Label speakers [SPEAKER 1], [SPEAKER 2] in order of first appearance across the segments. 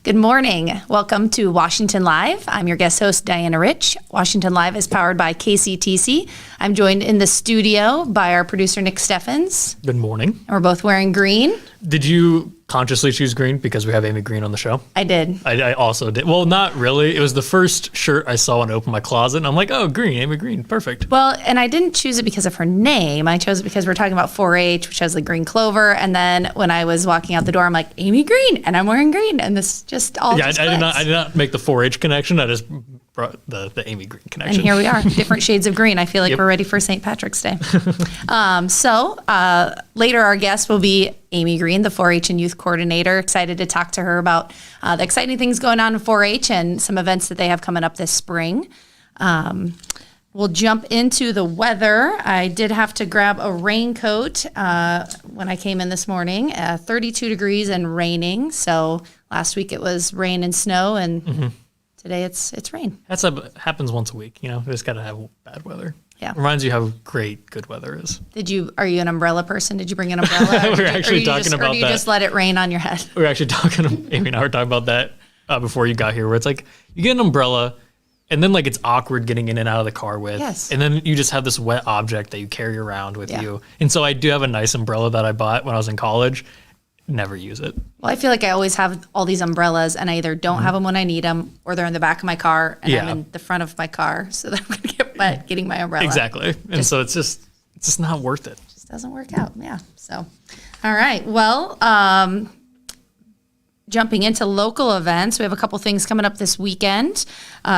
[SPEAKER 1] Good morning. Welcome to Washington Live. I'm your guest host, Diana Rich. Washington Live is powered by KCTC. I'm joined in the studio by our producer, Nick Steffens.
[SPEAKER 2] Good morning.
[SPEAKER 1] And we're both wearing green.
[SPEAKER 2] Did you consciously choose green because we have Amy Green on the show?
[SPEAKER 1] I did.
[SPEAKER 2] I also did. Well, not really. It was the first shirt I saw when I opened my closet, and I'm like, oh, green, Amy Green, perfect.
[SPEAKER 1] Well, and I didn't choose it because of her name. I chose it because we're talking about 4-H, which has the green clover. And then when I was walking out the door, I'm like, Amy Green, and I'm wearing green. And this just all just
[SPEAKER 2] I did not make the 4-H connection. I just brought the Amy Green connection.
[SPEAKER 1] And here we are, different shades of green. I feel like we're ready for St. Patrick's Day. Later our guest will be Amy Green, the 4-H and youth coordinator. Excited to talk to her about the exciting things going on in 4-H and some events that they have coming up this spring. We'll jump into the weather. I did have to grab a raincoat when I came in this morning. 32 degrees and raining. So last week it was rain and snow, and today it's rain.
[SPEAKER 2] Happens once a week. You know, we just got to have bad weather.
[SPEAKER 1] Yeah.
[SPEAKER 2] Reminds you how great good weather is.
[SPEAKER 1] Are you an umbrella person? Did you bring an umbrella?
[SPEAKER 2] We're actually talking about that.
[SPEAKER 1] Or do you just let it rain on your head?
[SPEAKER 2] We're actually Amy and I were talking about that before you got here, where it's like you get an umbrella and then like it's awkward getting in and out of the car with.
[SPEAKER 1] Yes.
[SPEAKER 2] And then you just have this wet object that you carry around with you. And so I do have a nice umbrella that I bought when I was in college. Never use it.
[SPEAKER 1] Well, I feel like I always have all these umbrellas, and I either don't have them when I need them, or they're in the back of my car, and I'm in the front of my car, so that I'm going to get wet getting my umbrella.
[SPEAKER 2] Exactly. And so it's just not worth it.
[SPEAKER 1] Just doesn't work out. Yeah. So, all right. Well, jumping into local events, we have a couple things coming up this weekend.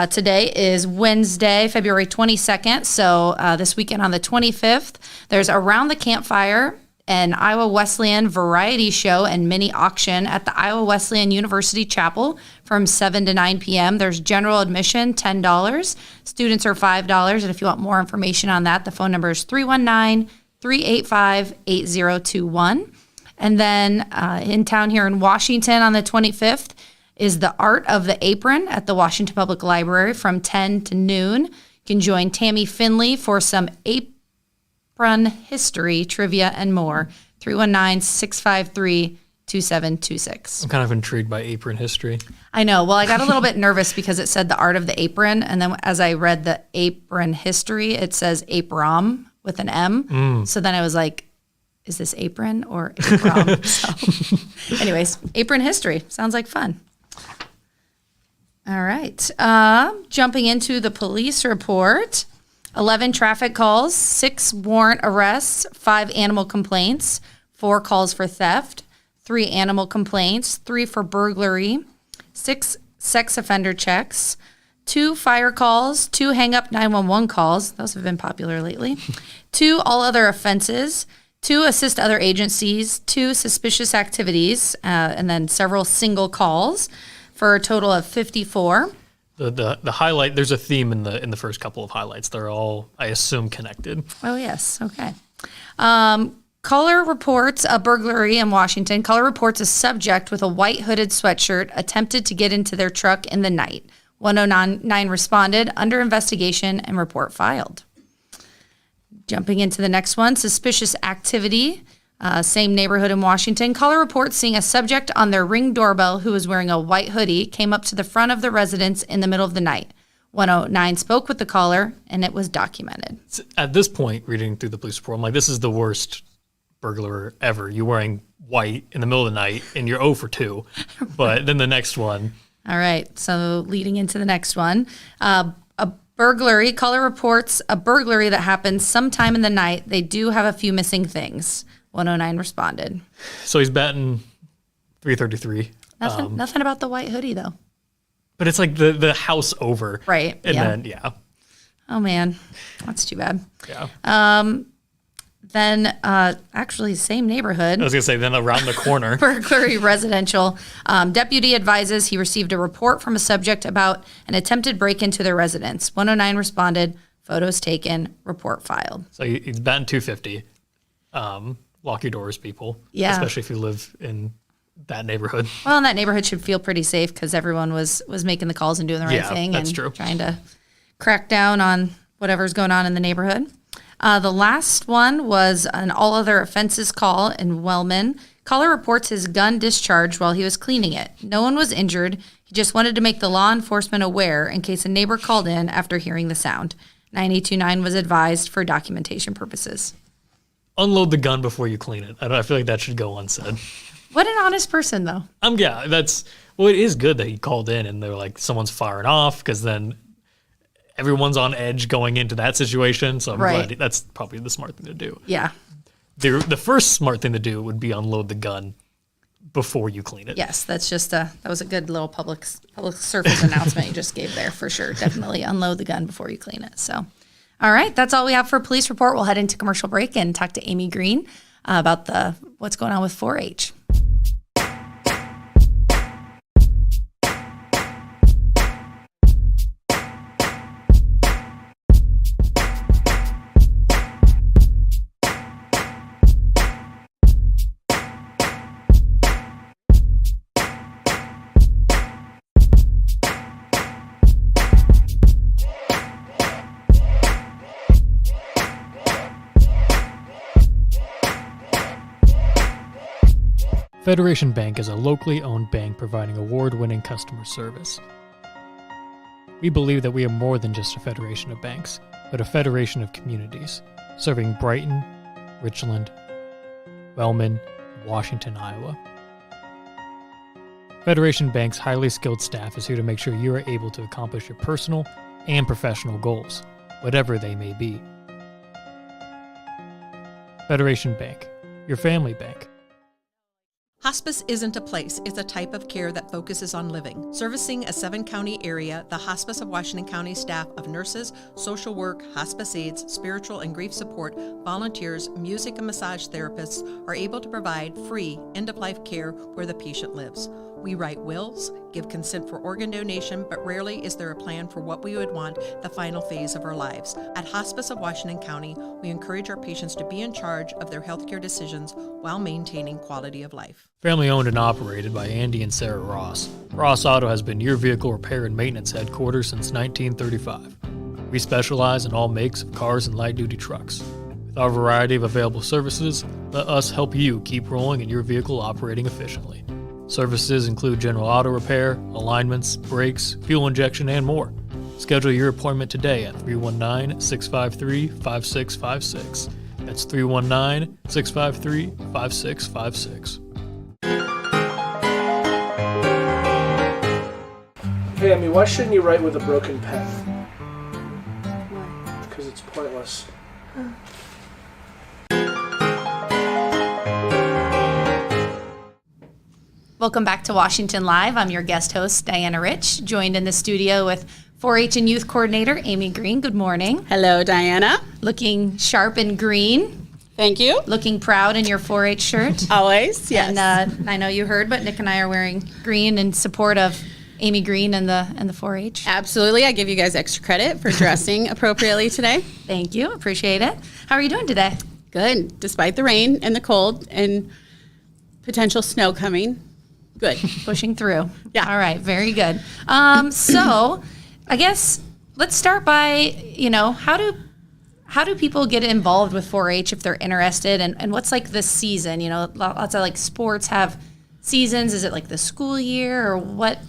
[SPEAKER 1] Today is Wednesday, February 22nd. So this weekend on the 25th, there's Around the Campfire, an Iowa Wesleyan variety show and mini auction at the Iowa Wesleyan University Chapel from 7 to 9 p.m. There's general admission, $10. Students are $5. And if you want more information on that, the phone number is 319-385-8021. And then in town here in Washington on the 25th is the Art of the Apron at the Washington Public Library from 10 to noon. You can join Tammy Finley for some apron history, trivia, and more. 319-653-2726.
[SPEAKER 2] I'm kind of intrigued by apron history.
[SPEAKER 1] I know. Well, I got a little bit nervous because it said the Art of the Apron, and then as I read the apron history, it says apron with an M. So then I was like, is this apron or apron? So anyways, apron history. Sounds like fun. All right. Jumping into the police report. 11 traffic calls, 6 warrant arrests, 5 animal complaints, 4 calls for theft, 3 animal complaints, 3 for burglary, 6 sex offender checks, 2 fire calls, 2 hang-up 911 calls, those have been popular lately, 2 all other offenses, 2 assist other agencies, 2 suspicious activities, and then several single calls for a total of 54.
[SPEAKER 2] The highlight, there's a theme in the first couple of highlights. They're all, I assume, connected.
[SPEAKER 1] Oh, yes. Okay. Caller reports a burglary in Washington. Caller reports a subject with a white hooded sweatshirt attempted to get into their truck in the night. 109 responded, under investigation, and report filed. Jumping into the next one, suspicious activity. Same neighborhood in Washington. Caller reports seeing a subject on their Ring doorbell who was wearing a white hoodie came up to the front of the residence in the middle of the night. 109 spoke with the caller, and it was documented.
[SPEAKER 2] At this point, reading through the police report, I'm like, this is the worst burglar ever. You're wearing white in the middle of the night, and you're 0 for 2. But then the next one.
[SPEAKER 1] All right, so leading into the next one. A burglary. Caller reports a burglary that happened sometime in the night. They do have a few missing things. 109 responded.
[SPEAKER 2] So he's batting .333.
[SPEAKER 1] Nothing about the white hoodie, though.
[SPEAKER 2] But it's like the house over.
[SPEAKER 1] Right.
[SPEAKER 2] And then.
[SPEAKER 1] Oh, man. That's too bad.
[SPEAKER 2] Yeah.
[SPEAKER 1] Then, actually, same neighborhood.
[SPEAKER 2] I was going to say, then around the corner.
[SPEAKER 1] Burglary residential. Deputy advises he received a report from a subject about an attempted break into their residence. 109 responded, photos taken, report filed.
[SPEAKER 2] So he's batting .250. Lock your doors, people.
[SPEAKER 1] Yeah.
[SPEAKER 2] Especially if you live in that neighborhood.
[SPEAKER 1] Well, and that neighborhood should feel pretty safe because everyone was making the calls and doing the right thing.
[SPEAKER 2] That's
[SPEAKER 1] and
[SPEAKER 2] true.
[SPEAKER 1] Trying to crack down on whatever's going on in the neighborhood. The last one was an all other offenses call in Wellman. Caller reports his gun discharged while he was cleaning it. No one was injured. He just wanted to make the law enforcement aware in case a neighbor called in after hearing the sound. 929 was advised for documentation purposes.
[SPEAKER 2] Unload the gun before you clean it. I feel like that should go unsaid.
[SPEAKER 1] What an honest person, though.
[SPEAKER 2] It is good that he called in and they're like, someone's firing off, because then everyone's on edge going into that situation. So I'm glad that's probably the smart thing to do.
[SPEAKER 1] Yeah.
[SPEAKER 2] The first smart thing to do would be unload the gun before you clean it.
[SPEAKER 1] Yes, that was a good little public service announcement you just gave there for sure. Definitely unload the gun before you clean it. So, all right, that's all we have for police report. We'll head into commercial break and talk to Amy Green about what's going on with 4-H.
[SPEAKER 2] Federation Bank is a locally owned bank providing award-winning customer service. We believe that we are more than just a federation of banks, but a federation of communities, serving Brighton, Richland, Wellman, and Washington, Iowa. Federation Bank's highly skilled staff is here to make sure you are able to accomplish your personal and professional goals, whatever they may be. Federation Bank, your family bank.
[SPEAKER 3] Hospice isn't a place, it's a type of care that focuses on living. Servicing a 7-county area, the Hospice of Washington County staff of nurses, social work, hospice aides, spiritual and grief support, volunteers, music and massage therapists are able to provide free end-of-life care where the patient lives. We write wills, give consent for organ donation, but rarely is there a plan for what we would want the final phase of our lives. At Hospice of Washington County, we encourage our patients to be in charge of their healthcare decisions while maintaining quality of life.
[SPEAKER 2] Family owned and operated by Andy and Sarah Ross, Ross Auto has been your vehicle repair and maintenance headquarters since 1935. We specialize in all makes of cars and light-duty trucks. With our variety of available services, let us help you keep rolling and your vehicle operating efficiently. Services include general auto repair, alignments, brakes, fuel injection, and more. Schedule your appointment today at 319-653-5656. That's 319-653-5656.
[SPEAKER 4] Hey, Amy, why shouldn't you write with a broken pen?
[SPEAKER 1] Why?
[SPEAKER 4] Because it's pointless.
[SPEAKER 1] Welcome back to Washington Live. I'm your guest host, Diana Rich, joined in the studio with 4-H and Youth Coordinator Amy Green. Good morning.
[SPEAKER 5] Hello, Diana.
[SPEAKER 1] Looking sharp and green.
[SPEAKER 5] Thank you.
[SPEAKER 1] Looking proud in your 4-H shirt.
[SPEAKER 5] Always, yes.
[SPEAKER 1] And I know you heard, but Nick and I are wearing green in support of Amy Green and the 4-H.
[SPEAKER 5] Absolutely. I give you guys extra credit for dressing appropriately today.
[SPEAKER 1] Thank you. Appreciate it. How are you doing today?
[SPEAKER 5] Good. Despite the rain and the cold and potential snow coming. Good.
[SPEAKER 1] Pushing through.
[SPEAKER 5] Yeah.
[SPEAKER 1] All right. Very good. So I guess let's start by, how do people get involved with 4-H if they're interested, and what's like the season? Lots of like sports have seasons. Is it like the school year, or what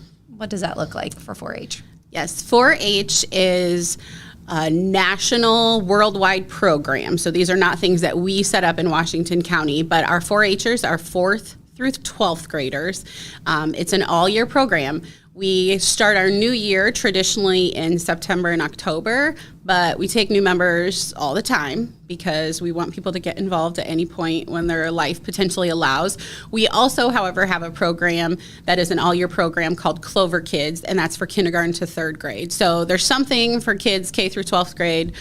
[SPEAKER 1] does that look like for 4-H?
[SPEAKER 5] Yes. 4-H is a national, worldwide program. So these are not things that we set up in Washington County, but our 4-Hers are 4th through 12th graders. It's an all-year program. We start our new year traditionally in September and October, but we take new members all the time because we want people to get involved at any point when their life potentially allows. We also, however, have a program that is an all-year program called Clover Kids, and that's for kindergarten to 3rd grade. So there's something for kids K through 12th grade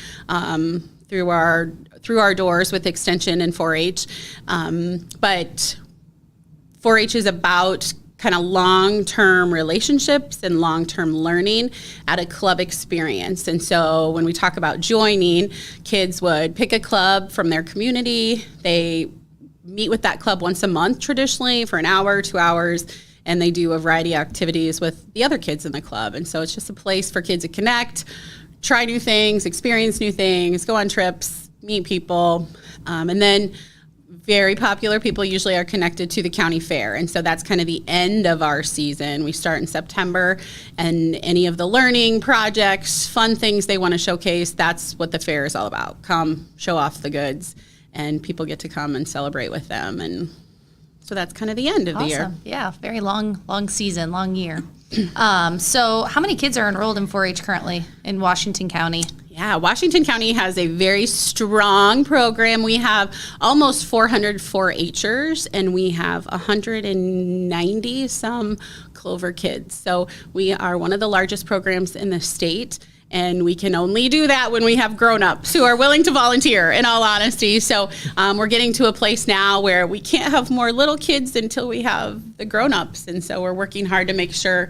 [SPEAKER 5] through our doors with Extension and 4-H. But 4-H is about kind of long-term relationships and long-term learning at a club experience. And so when we talk about joining, kids would pick a club from their community. They meet with that club once a month traditionally for an hour, 2 hours, and they do a variety of activities with the other kids in the club. And so it's just a place for kids to connect, try new things, experience new things, go on trips, meet people. And then very popular people usually are connected to the county fair. And so that's kind of the end of our season. We start in September, and any of the learning projects, fun things they want to showcase, that's what the fair is all about. Come, show off the goods, and people get to come and celebrate with them. And so that's kind of the end of the year.
[SPEAKER 1] Awesome. Yeah, very long season, long year. So how many kids are enrolled in 4-H currently in Washington County?
[SPEAKER 5] Yeah, Washington County has a very strong program. We have almost 400 4-H'ers, and we have 190 some Clover kids. So we are one of the largest programs in the state. And we can only do that when we have grown-ups who are willing to volunteer, in all honesty. So we're getting to a place now where we can't have more little kids until we have the grown-ups. And so we're working hard to make sure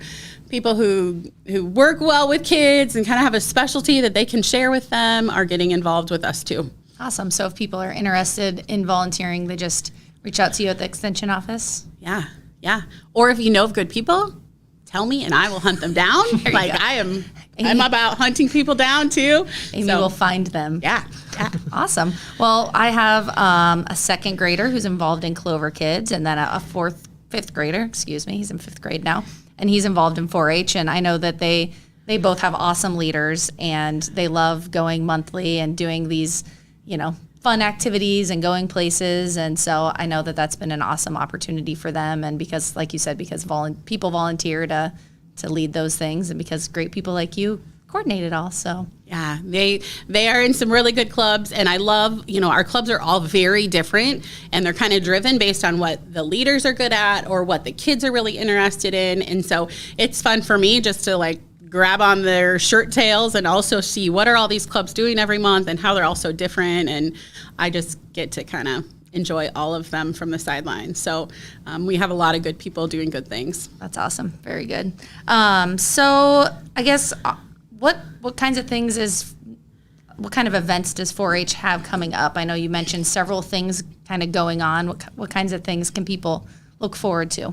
[SPEAKER 5] people who work well with kids and kind of have a specialty that they can share with them are getting involved with us too.
[SPEAKER 1] Awesome. So if people are interested in volunteering, they just reach out to you at the extension office?
[SPEAKER 5] Yeah. Or if you know of good people, tell me and I will hunt them down. Like
[SPEAKER 1] go.
[SPEAKER 5] I'm about hunting people down too.
[SPEAKER 1] Amy will find them.
[SPEAKER 5] Yeah.
[SPEAKER 1] Awesome. Well, I have a second grader who's involved in Clover Kids, and then a fifth grader, he's in 5th grade now, and he's involved in 4-H. And I know that they both have awesome leaders, and they love going monthly and doing these, fun activities and going places. And so I know that that's been an awesome opportunity for them. And because, like you said, because people volunteer to lead those things, and because great people like you coordinate it all. So
[SPEAKER 5] yeah, they are in some really good clubs, and I love, our clubs are all very different, and they're kind of driven based on what the leaders are good at or what the kids are really interested in. And so it's fun for me just to grab on their shirt tails and also see what are all these clubs doing every month and how they're all so different. And I just get to kind of enjoy all of them from the sidelines. So we have a lot of good people doing good things.
[SPEAKER 1] that's awesome. Very good. So I guess what kinds of things what kind of events does 4-H have coming up? I know you mentioned several things kind of going on. What kinds of things can people look forward to?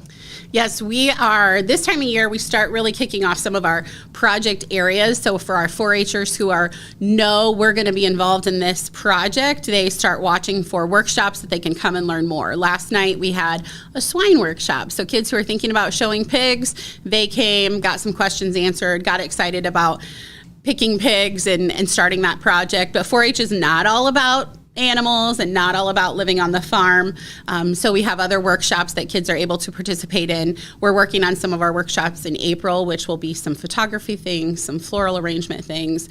[SPEAKER 5] Yes, we are. This time of year, we start really kicking off some of our project areas. So for our 4-H'ers who know we're going to be involved in this project, they start watching for workshops that they can come and learn more. Last night, we had a swine workshop. So kids who are thinking about showing pigs, they came, got some questions answered, got excited about picking pigs and starting that project. But 4-H is not all about animals and not all about living on the farm. So we have other workshops that kids are able to participate in. We're working on some of our workshops in April, which will be some photography things, some floral arrangement things.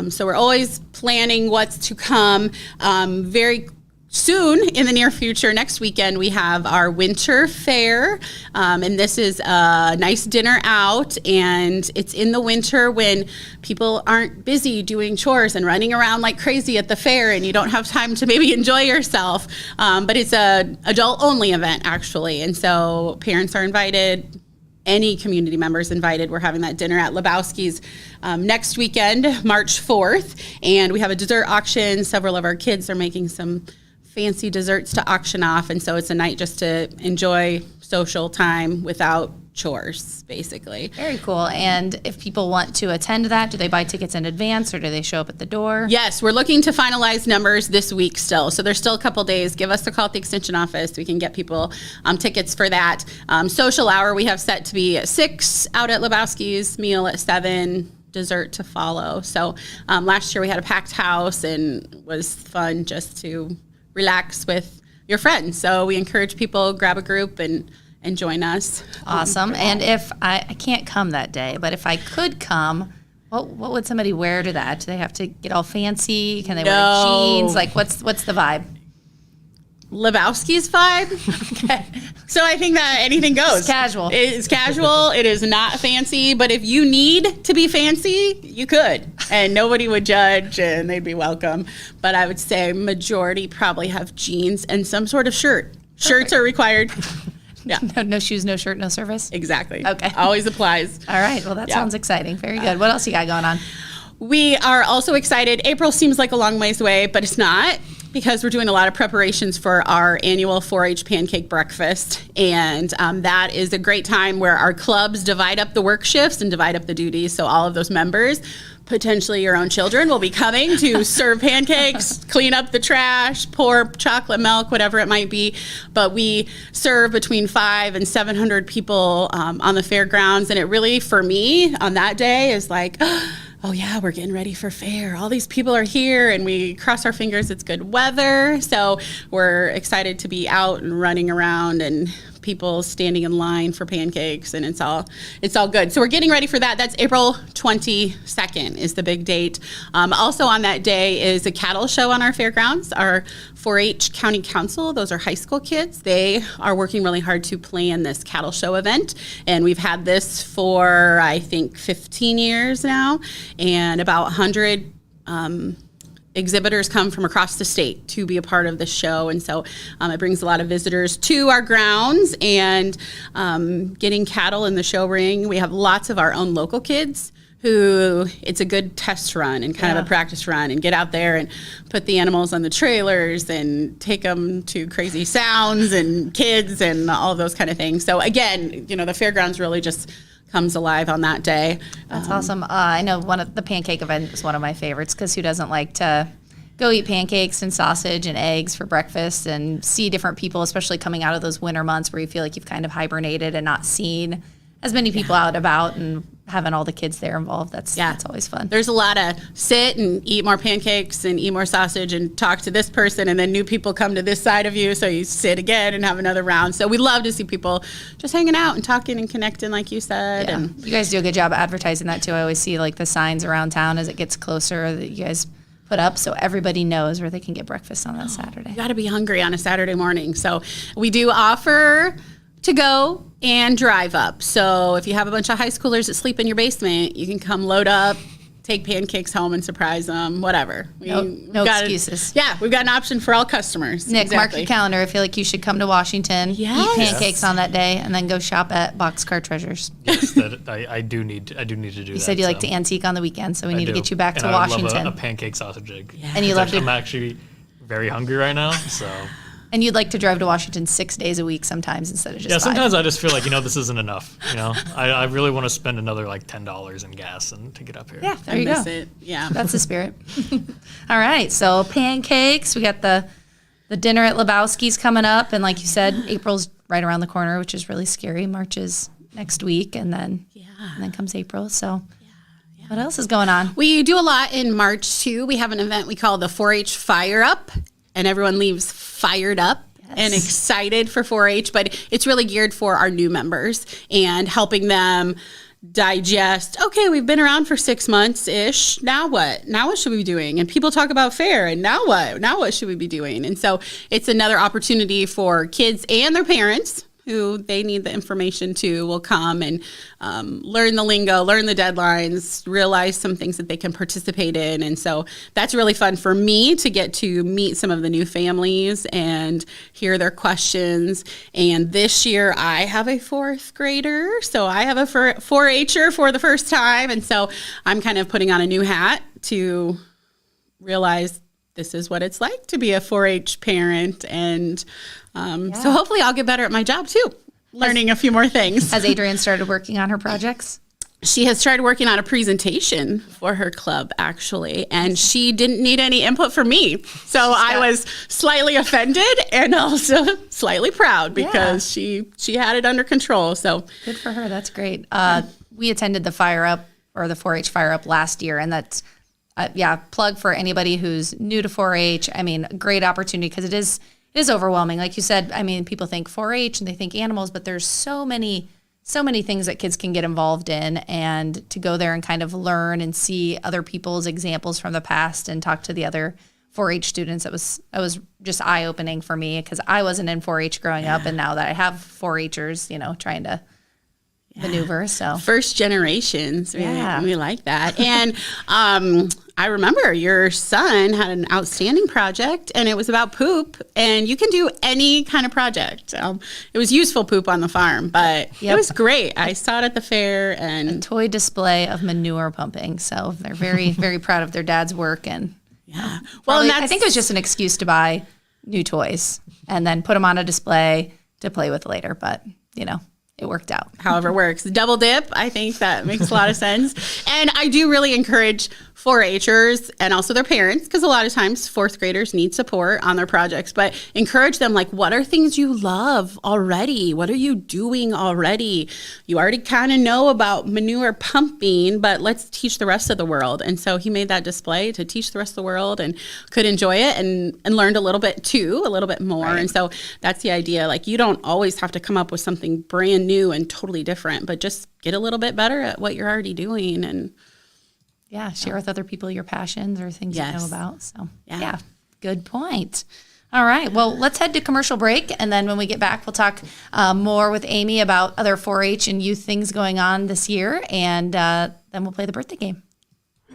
[SPEAKER 5] So we're always planning what's to come. Very soon in the near future, next weekend, we have our winter fair. And this is a nice dinner out, and it's in the winter when people aren't busy doing chores and running around like crazy at the fair, and you don't have time to maybe enjoy yourself. But it's a adult-only event, actually. And so parents are invited. Any community members invited. We're having that dinner at Lebowski's next weekend, March 4th. And we have a dessert auction. Several of our kids are making some fancy desserts to auction off, and so it's a night just to enjoy social time without chores, basically.
[SPEAKER 1] Very cool. And if people want to attend that, do they buy tickets in advance, or do they show up at the door?
[SPEAKER 5] Yes, we're looking to finalize numbers this week still, so there's still a couple days. Give us a call at the extension office. We can get people tickets for that. Social hour we have set to be at 6 out at Lebowski's, meal at 7, dessert to follow. So last year we had a packed house, and it was fun just to relax with your friends. So we encourage people, grab a group and join us.
[SPEAKER 1] Awesome. And if I can't come that day, but if I could come, what would somebody wear to that? Do they have to get all fancy? Can they wear jeans? What's the vibe?
[SPEAKER 5] Lebowski's vibe. Okay. So I think that anything goes.
[SPEAKER 1] It's casual.
[SPEAKER 5] It's casual. It is not fancy, but if you need to be fancy, you could, and nobody would judge, and they'd be welcome. But I would say majority probably have jeans and some sort of shirt. Shirts are required. Yeah.
[SPEAKER 1] No shoes, no shirt, no service?
[SPEAKER 5] Exactly.
[SPEAKER 1] Okay.
[SPEAKER 5] Always applies.
[SPEAKER 1] All right. Well, that sounds exciting. Very good. What else you got going on?
[SPEAKER 5] We are also excited. April seems like a long ways away, but it's not, because we're doing a lot of preparations for our annual 4-H pancake breakfast. And that is a great time where our clubs divide up the work shifts and divide up the duties. So all of those members potentially your own children will be coming to serve pancakes, clean up the trash, pour chocolate milk, whatever it might be. But we serve between 500 and 700 people on the fairgrounds. And it really, for me, on that day is like, oh yeah, we're getting ready for fair. All these people are here, and we cross our fingers it's good weather. So we're excited to be out and running around and people standing in line for pancakes, and it's all good. So we're getting ready for that. That's April 22nd is the big date. Also on that day is a cattle show on our fairgrounds. Our 4-H County Council, those are high school kids. They are working really hard to plan this cattle show event, and we've had this for, I think, 15 years now, and about 100 exhibitors come from across the state to be a part of the show, and so it brings a lot of visitors to our grounds. And getting cattle in the show ring, we have lots of our own local kids who it's a good test run and kind of a practice run, and get out there and put the animals on the trailers and take them to crazy sounds and kids and all those kind of things. So again, the fairgrounds really just comes alive on that day.
[SPEAKER 1] That's awesome. I know the pancake event is one of my favorites, because who doesn't like to go eat pancakes and sausage and eggs for breakfast and see different people, especially coming out of those winter months where you feel like you've kind of hibernated and not seen as many people out about, and having all the kids there involved. That's always fun.
[SPEAKER 5] There's a lot of sit and eat more pancakes and eat more sausage and talk to this person, and then new people come to this side of you, so you sit again and have another round. So we love to see people just hanging out and talking and connecting, like you said.
[SPEAKER 1] Yeah.
[SPEAKER 5] And
[SPEAKER 1] you guys do a good job of advertising that too. I always see like the signs around town as it gets closer that you guys put up, so everybody knows where they can get breakfast on that Saturday.
[SPEAKER 5] You got to be hungry on a Saturday morning. So we do offer to go and drive up. So if you have a bunch of high schoolers that sleep in your basement, you can come load up, take pancakes home and surprise them, whatever.
[SPEAKER 1] No excuses.
[SPEAKER 5] We've got an option for all customers.
[SPEAKER 1] Nick, mark your calendar. I feel like you should come to Washington, eat pancakes on that day, and then go shop at Boxcar Treasures.
[SPEAKER 2] Yes, I do need to do that.
[SPEAKER 1] You said you like to antique on the weekend, so we need to get you back to
[SPEAKER 2] I
[SPEAKER 1] Washington.
[SPEAKER 2] love a pancake sausage egg.
[SPEAKER 1] And you love to.
[SPEAKER 2] I'm actually very hungry right now, so.
[SPEAKER 1] And you'd like to drive to Washington 6 days a week sometimes instead of just 5.
[SPEAKER 2] Sometimes I just feel like, this isn't enough. I really want to spend another like $10 in gas and to get up here.
[SPEAKER 1] Yeah, there you go.
[SPEAKER 5] It. Yeah.
[SPEAKER 1] That's the spirit. All right, so pancakes. We got the dinner at Lebowski's coming up, and like you said, April's right around the corner, which is really scary. March is next week, and then comes April. So what else is going on?
[SPEAKER 5] We do a lot in March too. We have an event we call the 4-H Fire Up, and everyone leaves fired up and excited for 4-H, but it's really geared for our new members and helping them digest, okay, we've been around for 6 months-ish. Now what? Now what should we be doing? And people talk about fair, and now what? Now what should we be doing? And so it's another opportunity for kids and their parents who they need the information to will come and learn the lingo, learn the deadlines, realize some things that they can participate in. And so that's really fun for me to get to meet some of the new families and hear their questions. And this year I have a 4th grader, so I have a 4-H'er for the first time. And so I'm kind of putting on a new hat to realize this is what it's like to be a 4-H parent. And so hopefully I'll get better at my job too, learning a few more things.
[SPEAKER 1] Has Adrienne started working on her projects?
[SPEAKER 5] She has started working on a presentation for her club, actually, and she didn't need any input from me. So I was slightly offended and also slightly proud because she had it under control. So
[SPEAKER 1] good for her. That's great. We attended the Fire Up, or the 4-H Fire Up, last year, and that's plug for anybody who's new to 4-H. I mean, great opportunity, because it is overwhelming. Like you said, I mean, people think 4-H and they think animals, but there's so many things that kids can get involved in, and to go there and kind of learn and see other people's examples from the past and talk to the other 4-H students. It was just eye-opening for me, because I wasn't in 4-H growing up, and now that I have 4-H'ers, trying to maneuver. So
[SPEAKER 5] first generations, we like that. And I remember your son had an outstanding project, and it was about poop, and you can do any kind of project. It was useful poop on the farm, but it was great. I saw it at the fair, and
[SPEAKER 1] a toy display of manure pumping. So they're very, very proud of their dad's work. And and I think it was just an excuse to buy new toys and then put them on a display to play with later. But it worked out.
[SPEAKER 5] However works. Double dip, I think that makes a lot of sense. And I do really encourage 4-Hers and also their parents, because a lot of times 4th graders need support on their projects, but encourage them, like, what are things you love already? What are you doing already? You already kind of know about manure pumping, but let's teach the rest of the world. And so he made that display to teach the rest of the world and could enjoy it and learned a little bit too, a little bit more. Right. And so that's the idea. Like, you don't always have to come up with something brand new and totally different, but just get a little bit better at what you're already doing and
[SPEAKER 1] share with other people your passions or things you know about. So,
[SPEAKER 5] yeah,
[SPEAKER 1] good point. All right. Well, let's head to commercial break. And then when we get back, we'll talk more with Amy about other 4-H and youth things going on this year. And then we'll play the birthday game.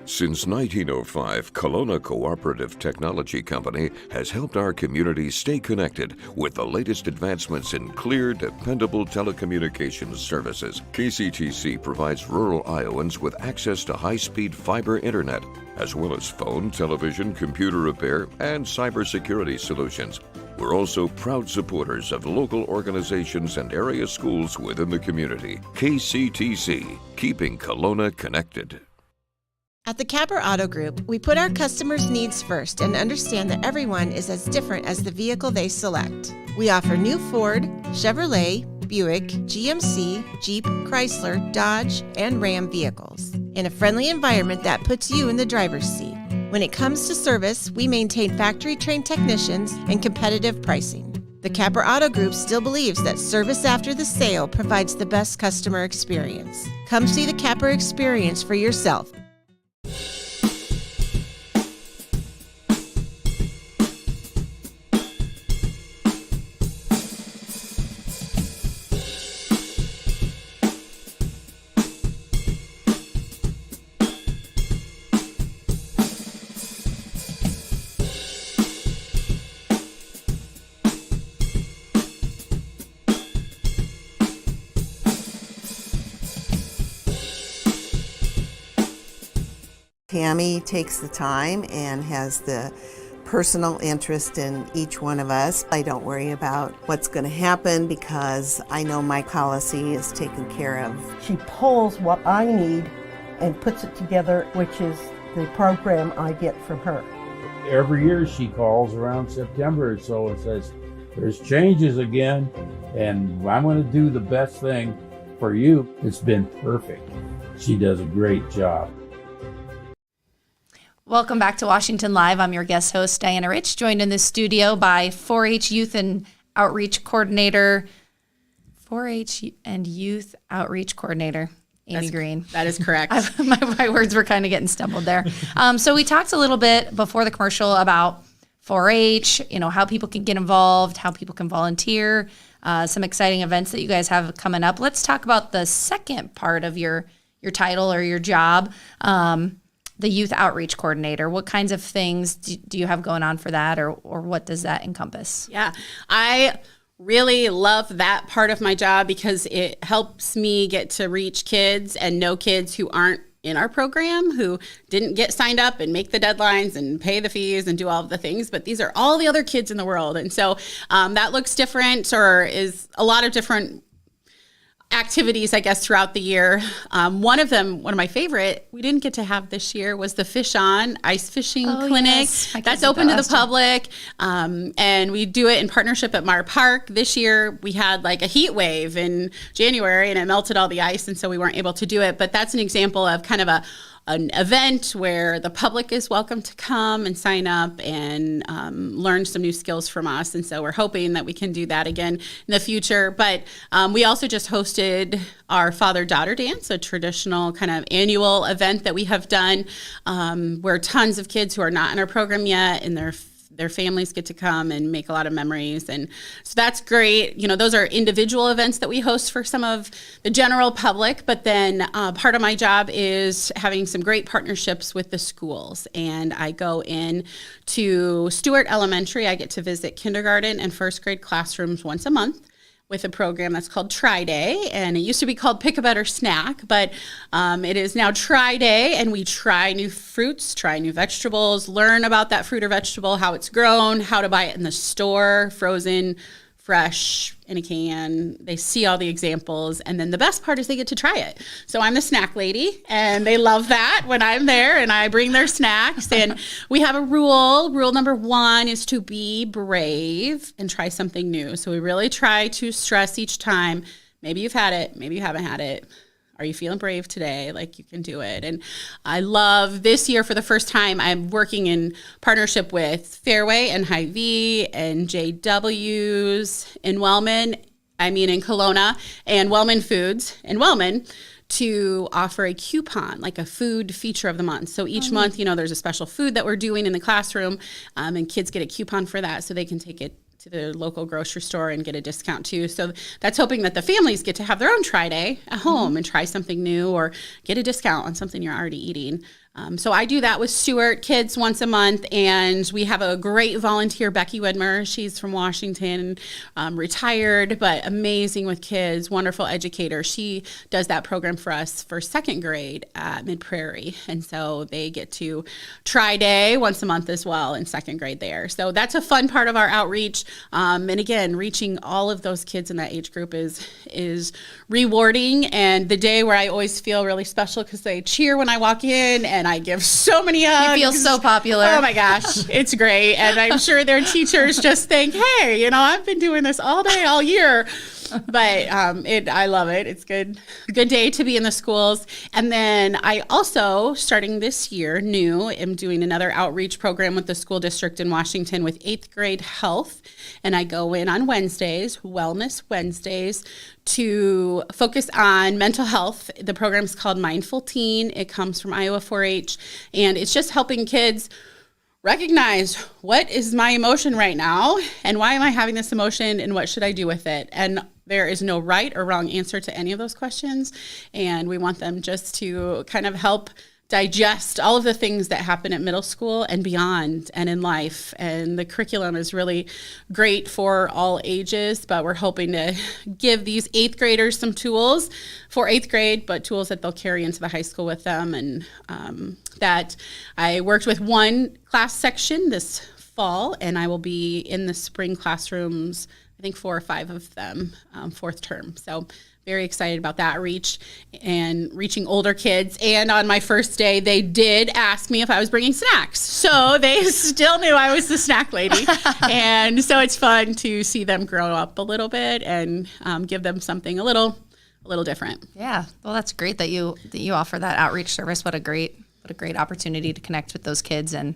[SPEAKER 6] Since 1905, Kelowna Cooperative Technology Company has helped our community stay connected with the latest advancements in clear, dependable telecommunications services. KCTC provides rural Iowans with access to high-speed fiber internet, as well as phone, television, computer repair, and cybersecurity solutions. We're also proud supporters of local organizations and area schools within the community. KCTC, keeping Kelowna connected.
[SPEAKER 7] At the Capper Auto Group, we put our customers' needs first and understand that everyone is as different as the vehicle they select. We offer new Ford, Chevrolet, Buick, GMC, Jeep, Chrysler, Dodge, and Ram vehicles in a friendly environment that puts you in the driver's seat. When it comes to service, we maintain factory-trained technicians and competitive pricing. The Capper Auto Group still believes that service after the sale provides the best customer experience. Come see the Capper experience for yourself.
[SPEAKER 8] Tammy takes the time and has the personal interest in each one of us. I don't worry about what's going to happen because I know my policy is taken care of.
[SPEAKER 9] She pulls what I need and puts it together, which is the program I get from her.
[SPEAKER 10] Every year she calls around September or so and says, there's changes again, and I'm going to do the best thing for you. It's been perfect. She does a great job.
[SPEAKER 1] Welcome back to Washington Live. I'm your guest host, Diana Rich, joined in the studio by 4-H Youth and Outreach Coordinator, 4-H and Youth Outreach Coordinator, Amy Green.
[SPEAKER 5] That is correct.
[SPEAKER 1] My words were kind of getting stumbled there. So we talked a little bit before the commercial about 4-H, how people can get involved, how people can volunteer, some exciting events that you guys have coming up. Let's talk about the second part of your title or your job, the Youth Outreach Coordinator. What kinds of things do you have going on for that, or what does that encompass?
[SPEAKER 5] Yeah, I really love that part of my job because it helps me get to reach kids and know kids who aren't in our program, who didn't get signed up and make the deadlines and pay the fees and do all of the things, but these are all the other kids in the world. And so that looks different, or is a lot of different activities, I guess, throughout the year. One of my favorite, we didn't get to have this year, was the Fish On Ice Fishing Clinic. Yes. That's open to the public. And we do it in partnership at Mar Park. This year, we had like a heat wave in January and it melted all the ice, and so we weren't able to do it. But that's an example of kind of an event where the public is welcome to come and sign up and learn some new skills from us. And so we're hoping that we can do that again in the future. But we also just hosted our father-daughter dance, a traditional kind of annual event that we have done where tons of kids who are not in our program yet and their families get to come and make a lot of memories. And so that's great. Those are individual events that we host for some of the general public, but then part of my job is having some great partnerships with the schools. And I go in to Stewart Elementary. I get to visit kindergarten and first grade classrooms once a month with a program that's called Try Day, and it used to be called Pick a Better Snack, but it is now Try Day, and we try new fruits, try new vegetables, learn about that fruit or vegetable, how it's grown, how to buy it in the store, frozen fresh in a can. They see all the examples. And then the best part is they get to try it. So I'm the snack lady, and they love that when I'm there and I bring their snacks. And we have a rule. Rule number 1 is to be brave and try something new. So we really try to stress each time, maybe you've had it, maybe you haven't had it. Are you feeling brave today? Like, you can do it. And I love this year, for the first time, I'm working in partnership with Fairway and Hy-Vee and JW's in Wellman, in Kelowna, and Wellman Foods in Wellman, to offer a coupon, like a food feature of the month. So each month, there's a special food that we're doing in the classroom, and kids get a coupon for that so they can take it to the local grocery store and get a discount too. So that's hoping that the families get to have their own try day at home and try something new or get a discount on something you're already eating. So I do that with Stewart Kids once a month, and we have a great volunteer, Becky Widmer. She's from Washington, retired, but amazing with kids, wonderful educator. She does that program for us for 2nd grade at Mid Prairie, and so they get to try day once a month as well in 2nd grade there. So that's a fun part of our outreach, and again, reaching all of those kids in that age group is rewarding, and the day where I always feel really special because they cheer when I walk in, and I give so many hugs.
[SPEAKER 1] You feel so popular.
[SPEAKER 5] Oh my gosh, it's great. And I'm sure their teachers just think, hey, I've been doing this all day, all year. But I love it. It's good day to be in the schools. And then I also, starting this year, am doing another outreach program with the school district in Washington with 8th grade health. And I go in on Wednesdays, Wellness Wednesdays, to focus on mental health. The program is called Mindful Teen. It comes from Iowa 4-H, and it's just helping kids recognize, what is my emotion right now, and why am I having this emotion, and what should I do with it? And there is no right or wrong answer to any of those questions, and we want them just to kind of help digest all of the things that happen at middle school and beyond and in life. And the curriculum is really great for all ages, but we're hoping to give these 8th graders some tools for 8th grade, but tools that they'll carry into the high school with them. And that I worked with one class section this fall, and I will be in the spring classrooms, I think 4 or 5 of them, 4th term. So very excited about that reaching older kids. And on my first day, they did ask me if I was bringing snacks. So they still knew I was the snack lady. And so it's fun to see them grow up a little bit and give them something a little different.
[SPEAKER 1] Yeah. Well, that's great that you offer that outreach service. What a great opportunity to connect with those kids and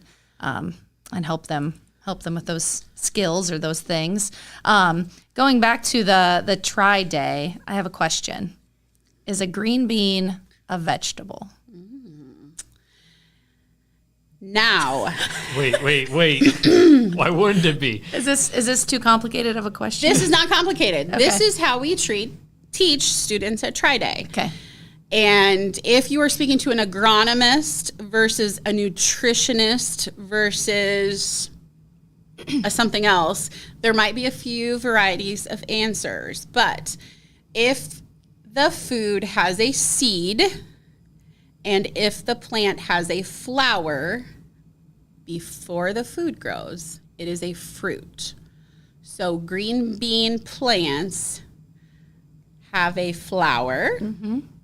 [SPEAKER 1] help them with those skills or those things. Going back to the try day, I have a question. Is a green bean a vegetable?
[SPEAKER 5] Now.
[SPEAKER 2] Wait. Why wouldn't it be?
[SPEAKER 1] Is this too complicated of a question?
[SPEAKER 5] This is not complicated.
[SPEAKER 1] Okay.
[SPEAKER 5] This is how we teach students at Try Day.
[SPEAKER 1] Okay.
[SPEAKER 5] And if you are speaking to an agronomist versus a nutritionist versus something else, there might be a few varieties of answers. But if the food has a seed and if the plant has a flower before the food grows, it is a fruit. So green bean plants have a flower,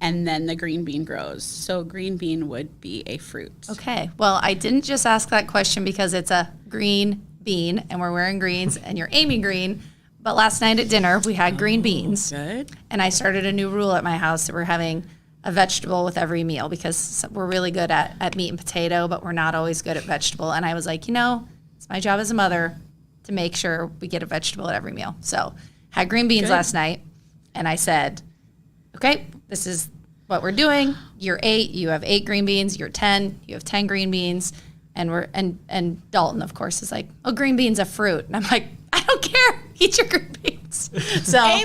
[SPEAKER 5] and then the green bean grows. So green bean would be a fruit.
[SPEAKER 1] Okay. Well, I didn't just ask that question because it's a green bean and we're wearing greens and you're Amy Green. But last night at dinner, we had green beans. Good. And I started a new rule at my house that we're having a vegetable with every meal because we're really good at meat and potato, but we're not always good at vegetable. And I was like, it's my job as a mother to make sure we get a vegetable at every meal. So had green beans last night. And I said, okay, this is what we're doing. You're 8, you have 8 green beans. You're 10, you have 10 green beans. And Dalton, of course, is like, oh, green bean's a fruit. And I'm like, I don't care. Eat your green beans. So
[SPEAKER 5] A+,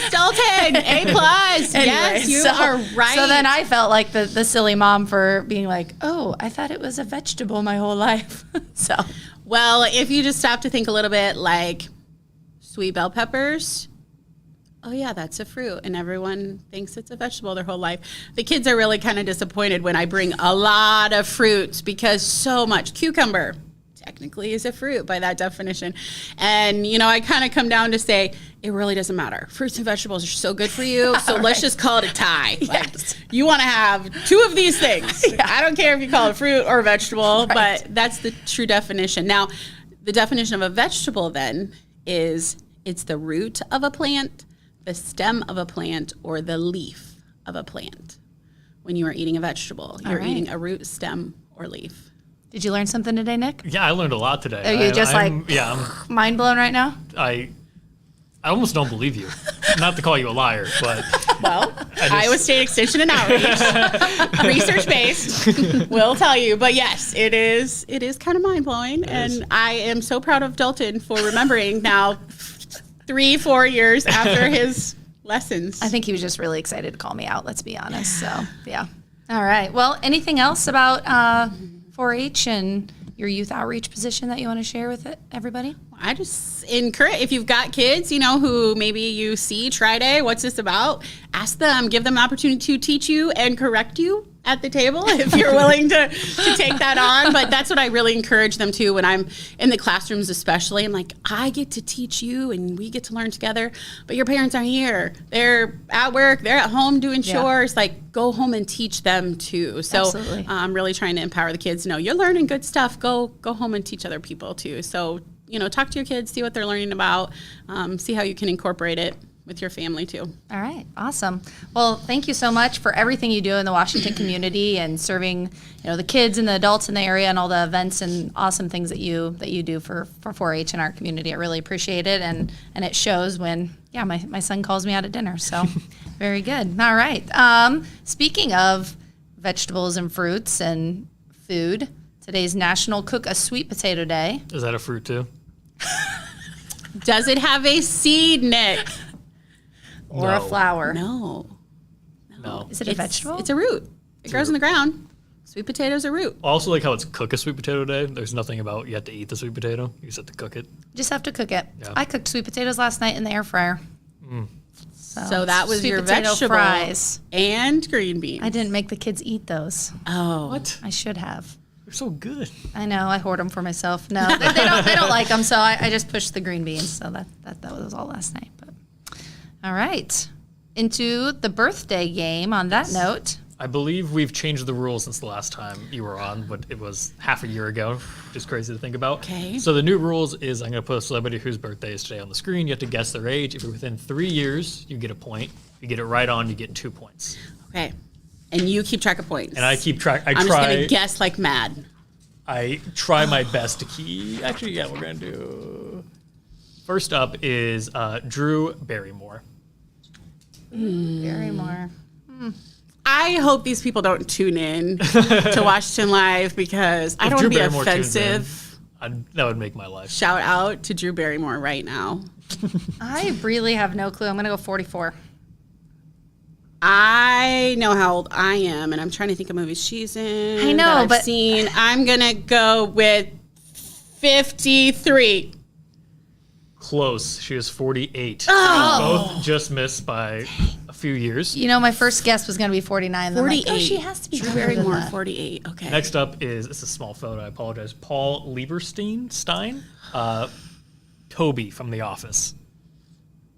[SPEAKER 5] Dalton. A+.
[SPEAKER 1] Anyway,
[SPEAKER 5] yes, you are right.
[SPEAKER 1] So then I felt like the silly mom for being like, oh, I thought it was a vegetable my whole life. So,
[SPEAKER 5] well, if you just stop to think a little bit, like sweet bell peppers, oh yeah, that's a fruit, and everyone thinks it's a vegetable their whole life. The kids are really kind of disappointed when I bring a lot of fruits because so much cucumber, technically is a fruit by that definition. And, I kind of come down to say, it really doesn't matter. Fruits and vegetables are so good for you. So let's just call it a tie. Like, you want to have 2 of these things. I don't care if you call it fruit or vegetable, but that's the true definition. Now, the definition of a vegetable then is it's the root of a plant, the stem of a plant, or the leaf of a plant. When you are eating a vegetable, you're eating a root, stem, or leaf.
[SPEAKER 1] Did you learn something today, Nick?
[SPEAKER 2] Yeah, I learned a lot today.
[SPEAKER 1] Are you
[SPEAKER 2] I'm
[SPEAKER 1] mind blown right now?
[SPEAKER 2] I almost don't believe you. Not to call you a liar, but
[SPEAKER 5] well, Iowa State Extension and Outreach, research-based, will tell you. But yes, it is kind of mind-blowing. And I am so proud of Dalton for remembering now 3-4 years after his lessons.
[SPEAKER 1] I think he was just really excited to call me out, let's be honest. So, yeah. All right. Well, anything else about 4-H and your youth outreach position that you want to share with everybody?
[SPEAKER 5] I just encourage, if you've got kids, who maybe you see, try day, what's this about? Ask them, give them an opportunity to teach you and correct you at the table if you're willing to take that on. But that's what I really encourage them to when I'm in the classrooms especially. I'm like, I get to teach you and we get to learn together, but your parents aren't here. They're at work, they're at home doing chores. Like, go home and teach them too. So I'm really trying to empower the kids. No, you're learning good stuff. Go home and teach other people too. So, talk to your kids, see what they're learning about, see how you can incorporate it with your family too.
[SPEAKER 1] All right, awesome. Well, thank you so much for everything you do in the Washington community and serving, the kids and the adults in the area and all the events and awesome things that you do for 4-H in our community. I really appreciate it, and it shows when my son calls me out at dinner. So very good. All right. Speaking of vegetables and fruits and food, today's National Cook a Sweet Potato Day.
[SPEAKER 2] Is that a fruit too?
[SPEAKER 5] Does it have a seed, Nick?
[SPEAKER 1] Or a flower?
[SPEAKER 5] No.
[SPEAKER 1] Is it a vegetable?
[SPEAKER 5] It's a root. It grows in the ground. Sweet potato's a root.
[SPEAKER 2] I also like how it's Cook a Sweet Potato Day. There's nothing about you have to eat the sweet potato. You just have to cook it.
[SPEAKER 1] Just have to cook it.
[SPEAKER 2] Yeah.
[SPEAKER 1] I cooked sweet potatoes last night in the air fryer.
[SPEAKER 5] So that was
[SPEAKER 1] sweet
[SPEAKER 5] your
[SPEAKER 1] potato
[SPEAKER 5] vegetable
[SPEAKER 1] fries
[SPEAKER 5] and green beans.
[SPEAKER 1] I didn't make the kids eat those.
[SPEAKER 5] Oh.
[SPEAKER 2] What?
[SPEAKER 1] I should have.
[SPEAKER 2] They're so good.
[SPEAKER 1] I know. I hoard them for myself. No, they don't like them, so I just pushed the green beans. So that was all last night. But all right. Into the birthday game on that note.
[SPEAKER 2] I believe we've changed the rules since the last time you were on, but it was half a year ago, which is crazy to think about.
[SPEAKER 5] Okay.
[SPEAKER 2] So the new rules is I'm going to put a celebrity whose birthday is today on the screen. You have to guess their age. If you're within 3 years, you get a point. If you get it right on, you get 2 points.
[SPEAKER 5] Okay. And you keep track of points.
[SPEAKER 2] And I keep track.
[SPEAKER 5] I'm just going to guess like mad.
[SPEAKER 2] I try my best to keep. Actually, yeah, we're going to do. First up is Drew Barrymore.
[SPEAKER 1] Barrymore.
[SPEAKER 5] I hope these people don't tune in to Washington Live because I don't want to be offensive.
[SPEAKER 2] That would make my life.
[SPEAKER 5] Shout out to Drew Barrymore right now.
[SPEAKER 1] I really have no clue. I'm going to go 44.
[SPEAKER 5] I know how old I am, and I'm trying to think of movies she's in.
[SPEAKER 1] I know,
[SPEAKER 5] that I've
[SPEAKER 1] but
[SPEAKER 5] seen. I'm going to go with 53.
[SPEAKER 2] Close. She is 48. Oh. Both just missed by a few years.
[SPEAKER 1] My first guess was going to be 49.
[SPEAKER 5] 48.
[SPEAKER 1] Like, she has to be
[SPEAKER 5] Drew Barrymore, 48. Okay.
[SPEAKER 2] Next up is, it's a small photo, I apologize, Paul Lieberstein, Toby from The Office.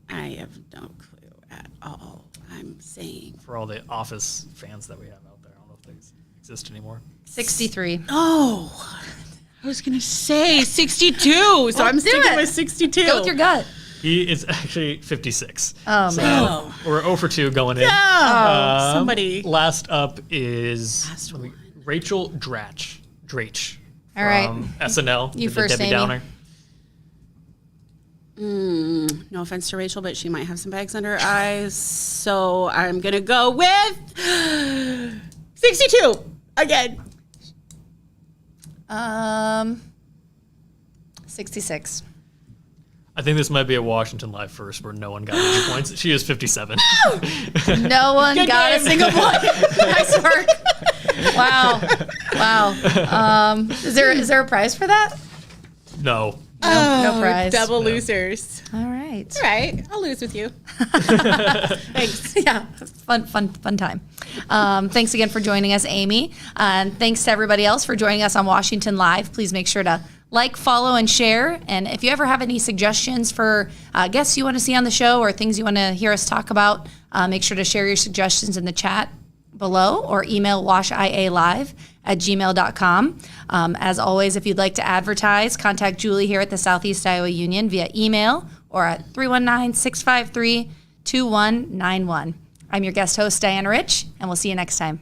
[SPEAKER 5] I have no clue at all. I'm saying.
[SPEAKER 2] For all the Office fans that we have out there, I don't know if they exist anymore.
[SPEAKER 1] 63.
[SPEAKER 5] Oh, I was going to say 62, so I'm sticking with 62.
[SPEAKER 1] Go with your gut.
[SPEAKER 2] He is actually 56.
[SPEAKER 1] Oh,
[SPEAKER 2] so
[SPEAKER 1] man.
[SPEAKER 2] We're 0 for 2 going in.
[SPEAKER 5] Oh, somebody.
[SPEAKER 2] Last up is Rachel Dratch.
[SPEAKER 1] All right.
[SPEAKER 2] From SNL.
[SPEAKER 1] You
[SPEAKER 2] the
[SPEAKER 1] first,
[SPEAKER 2] Debbie
[SPEAKER 1] Amy.
[SPEAKER 2] Downer.
[SPEAKER 5] No offense to Rachel, but she might have some bags under her eyes. So I'm going to go with 62 again.
[SPEAKER 1] 66.
[SPEAKER 2] I think this might be a Washington Live first where no one got any points. She is 57.
[SPEAKER 1] No one got a single point. Nice work. Wow. Is there a prize for that?
[SPEAKER 2] No.
[SPEAKER 1] No prize.
[SPEAKER 5] Double losers.
[SPEAKER 1] All right.
[SPEAKER 5] All right. I'll lose with you. Thanks.
[SPEAKER 1] Yeah, fun time. Thanks again for joining us, Amy. And thanks to everybody else for joining us on Washington Live. Please make sure to like, follow, and share. And if you ever have any suggestions for guests you want to see on the show or things you want to hear us talk about, make sure to share your suggestions in the chat below or email washialive@gmail.com. As always, if you'd like to advertise, contact Julie here at the Southeast Iowa Union via email or at 319-653-2191. I'm your guest host, Diana Rich, and we'll see you next time.